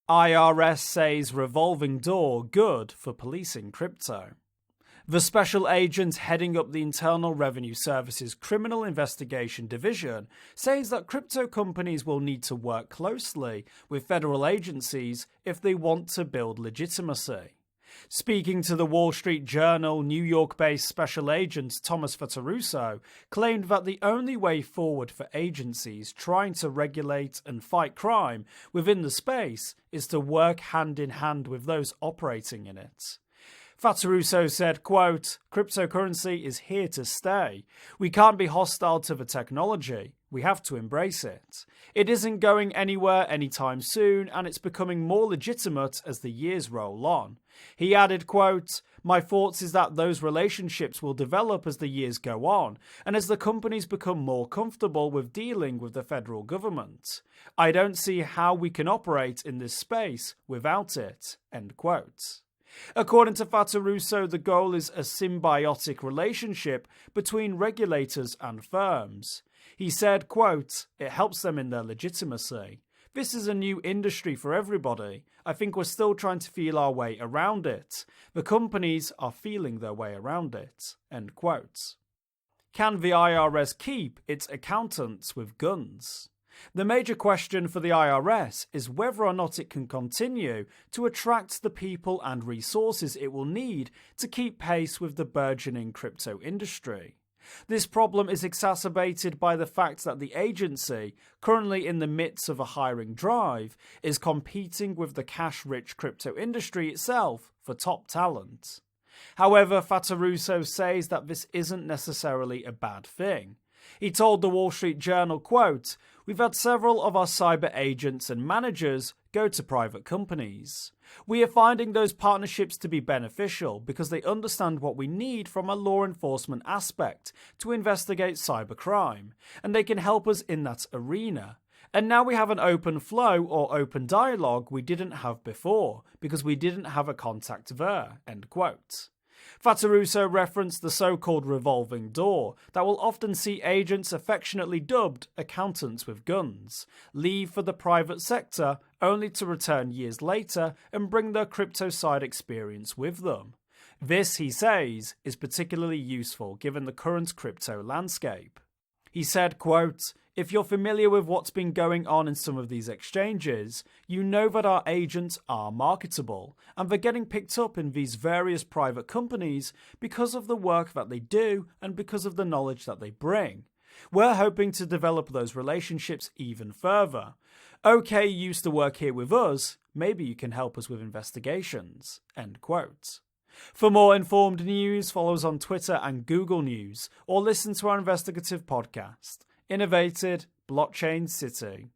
IRS says revolving door good for policing crypto. The special agent heading up the Internal Revenue Service's Criminal Investigation Division says that crypto companies will need to work closely with federal agencies if they want to build legitimacy. Speaking to the Wall Street Journal, New York-based special agent Thomas Fattorusso claimed that the only way forward for agencies trying to regulate and fight crime within the space is to work hand in hand with those operating in it. Fattorusso said, quote, "Cryptocurrency is here to stay. We can't be hostile to the technology. We have to embrace it. It isn't going anywhere anytime soon, and it's becoming more legitimate as the years roll on." He added, quote, "My thoughts is that those relationships will develop as the years go on, and as the companies become more comfortable with dealing with the federal government. I don't see how we can operate in this space without it." End quote. According to Fattorusso, the goal is a symbiotic relationship between regulators and firms. He said, quote, "It helps them in their legitimacy. This is a new industry for everybody. I think we're still trying to feel our way around it. The companies are feeling their way around it." End quote. Can the IRS keep its accountants with guns? The major question for the IRS is whether or not it can continue to attract the people and resources it will need to keep pace with the burgeoning crypto industry. This problem is exacerbated by the fact that the agency, currently in the midst of a hiring drive, is competing with the cash-rich crypto industry itself for top talent. However, Fattorusso says that this isn't necessarily a bad thing. He told the Wall Street Journal, quote, "We've had several of our cyber agents and managers go to private companies. We are finding those partnerships to be beneficial because they understand what we need from a law enforcement aspect to investigate cybercrime, and they can help us in that arena. And now we have an open flow or open dialogue we didn't have before because we didn't have a contact there." End quote. Fattorusso referenced the so-called revolving door that will often see agents affectionately dubbed accountants with guns leave for the private sector only to return years later and bring their crypto side experience with them. This, he says, is particularly useful given the current crypto landscape. He said, quote, "If you're familiar with what's been going on in some of these exchanges, you know that our agents are marketable, and they're getting picked up in these various private companies because of the work that they do and because of the knowledge that they bring. We're hoping to develop those relationships even further. Okay, you used to work here with us, maybe you can help us with investigations." End quote. For more informed news, follow us on Twitter and Google News, or listen to our investigative podcast, Innovated Blockchain City.